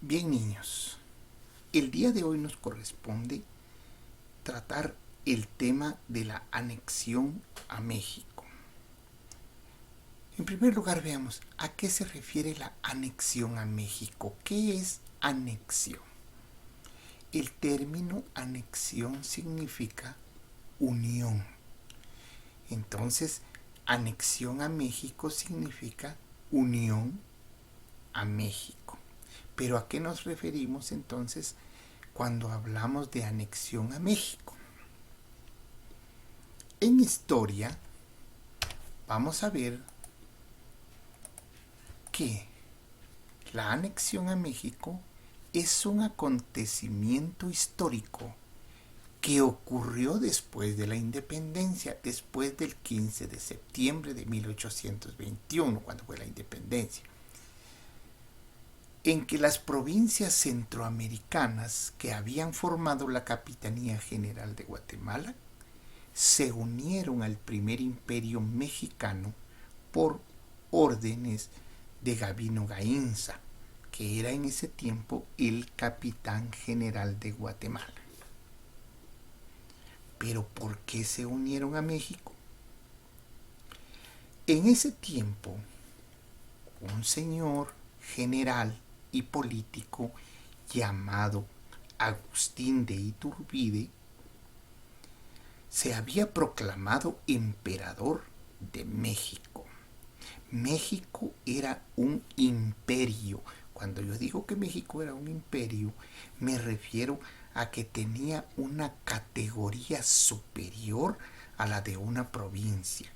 Bien, niños, el día de hoy nos corresponde tratar el tema de la anexión a México. En primer lugar, veamos a qué se refiere la anexión a México. ¿Qué es anexión? El término anexión significa unión. Entonces, anexión a México significa unión a México. Pero ¿a qué nos referimos entonces cuando hablamos de anexión a México? En historia vamos a ver que la anexión a México es un acontecimiento histórico que ocurrió después de la independencia, después del 15 de septiembre de 1821, cuando fue la independencia, en que las provincias centroamericanas que habían formado la Capitanía General de Guatemala se unieron al primer imperio mexicano por órdenes de Gabino Gainza, que era en ese tiempo el capitán general de Guatemala. Pero ¿por qué se unieron a México? En ese tiempo, un señor general y político llamado Agustín de Iturbide se había proclamado emperador de México. México era un imperio. Cuando yo digo que México era un imperio, me refiero a que tenía una categoría superior a la de una provincia.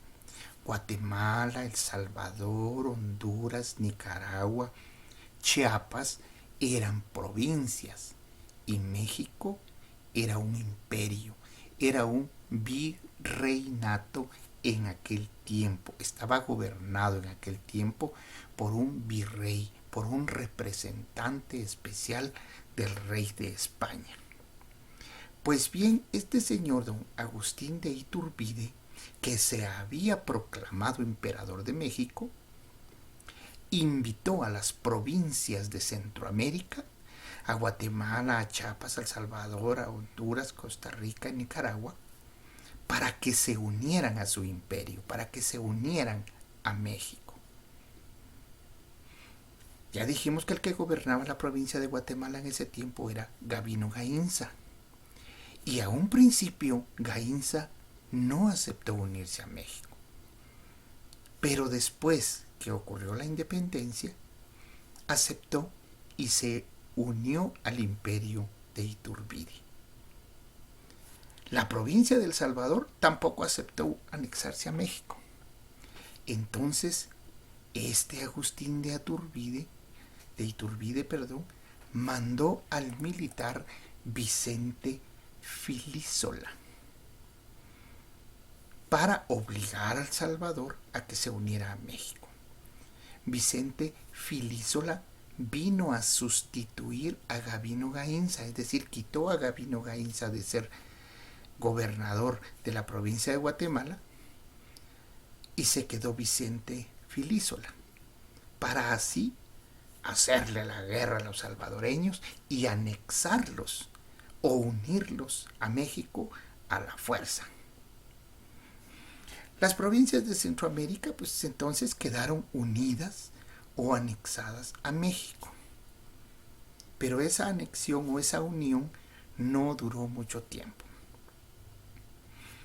Guatemala, El Salvador, Honduras, Nicaragua, Chiapas eran provincias y México era un imperio, era un virreinato en aquel tiempo. Estaba gobernado en aquel tiempo por un virrey, por un representante especial del rey de España. Pues bien, este señor don Agustín de Iturbide, que se había proclamado emperador de México, invitó a las provincias de Centroamérica, a Guatemala, a Chiapas, a El Salvador, a Honduras, Costa Rica y Nicaragua, para que se unieran a su imperio, para que se unieran a México. Ya dijimos que el que gobernaba la provincia de Guatemala en ese tiempo era Gabino Gainza. Y a un principio Gainza no aceptó unirse a México. Pero después que ocurrió la independencia, aceptó y se unió al imperio de Iturbide. La provincia de El Salvador tampoco aceptó anexarse a México. Entonces, este Agustín de Iturbide, mandó al militar Vicente Filísola para obligar a El Salvador a que se uniera a México. Vicente Filísola vino a sustituir a Gabino Gainza, es decir, quitó a Gabino Gainza de ser gobernador de la provincia de Guatemala y se quedó Vicente Filísola para así hacerle la guerra a los salvadoreños y anexarlos o unirlos a México a la fuerza. Las provincias de Centroamérica pues entonces quedaron unidas o anexadas a México. Pero esa anexión o esa unión no duró mucho tiempo.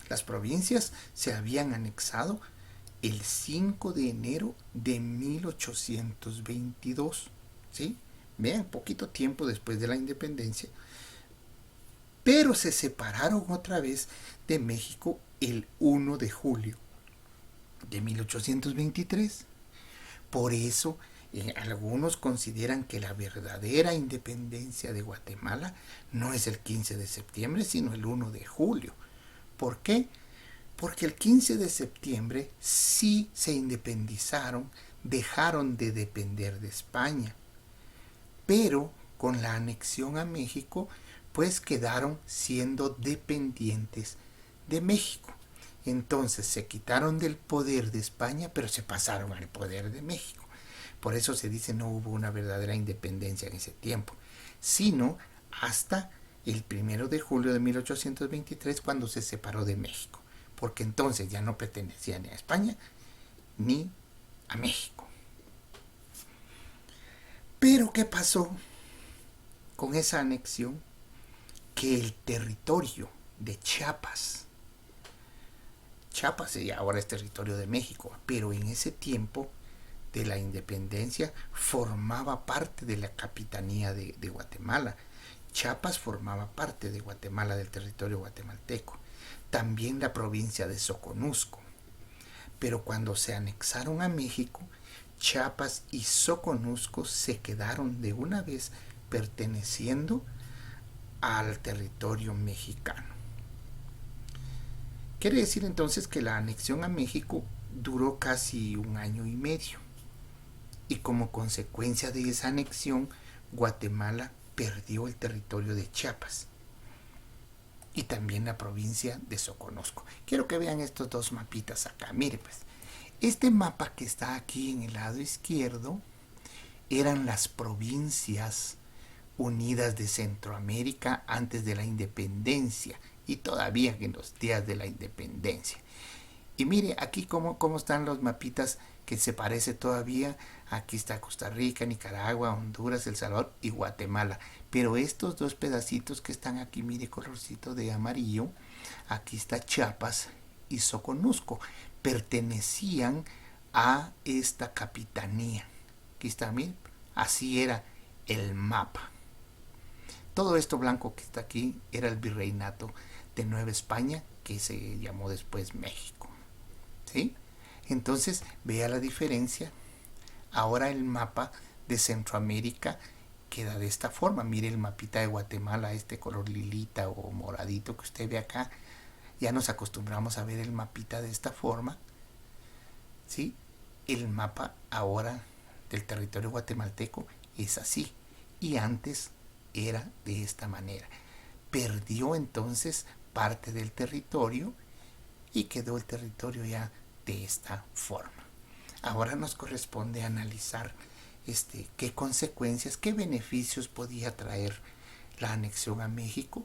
Las provincias se habían anexado el 5 de enero de 1822. ¿Sí? Vean, poquito tiempo después de la independencia. Pero se separaron otra vez de México el 1 de julio de 1823. Por eso, algunos consideran que la verdadera independencia de Guatemala no es el 15 de septiembre, sino el 1 de julio. ¿Por qué? Porque el 15 de septiembre sí se independizaron, dejaron de depender de España. Pero con la anexión a México, pues quedaron siendo dependientes de México. Entonces se quitaron del poder de España, pero se pasaron al poder de México. Por eso se dice no hubo una verdadera independencia en ese tiempo, sino hasta el 1 de julio de 1823 cuando se separó de México, porque entonces ya no pertenecía ni a España ni a México. Pero ¿qué pasó con esa anexión? Que el territorio de Chiapas ahora es territorio de México, pero en ese tiempo de la independencia formaba parte de la capitanía de Guatemala. Chiapas formaba parte de Guatemala, del territorio guatemalteco. También la provincia de Soconusco. Pero cuando se anexaron a México, Chiapas y Soconusco se quedaron de una vez perteneciendo al territorio mexicano. Quiere decir entonces que la anexión a México duró casi 1 año y medio. Y como consecuencia de esa anexión, Guatemala perdió el territorio de Chiapas y también la provincia de Soconusco. Quiero que vean estos dos mapitas acá. Mire pues, este mapa que está aquí en el lado izquierdo eran las provincias unidas de Centroamérica antes de la independencia y todavía en los días de la independencia. Y mire aquí cómo están los mapitas que se parece todavía. Aquí está Costa Rica, Nicaragua, Honduras, El Salvador y Guatemala. Pero estos dos pedacitos que están aquí, mire, colorcito de amarillo, aquí está Chiapas y Soconusco. Pertenecían a esta capitanía. Aquí está, mire, así era el mapa. Todo esto blanco que está aquí era el virreinato de Nueva España, que se llamó después México. ¿Sí? Entonces, vea la diferencia. Ahora el mapa de Centroamérica queda de esta forma. Mire el mapita de Guatemala, este color lilita o moradito que usted ve acá. Ya nos acostumbramos a ver el mapita de esta forma. ¿Sí? El mapa ahora del territorio guatemalteco es así. Y antes era de esta manera. Perdió entonces parte del territorio y quedó el territorio ya de esta forma. Ahora nos corresponde analizar qué consecuencias, qué beneficios podía traer la anexión a México,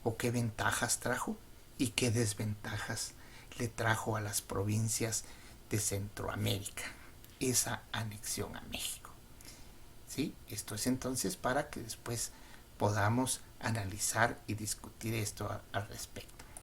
o qué ventajas trajo y qué desventajas le trajo a las provincias de Centroamérica esa anexión a México. ¿Sí? Esto es entonces para que después podamos analizar y discutir esto al respecto.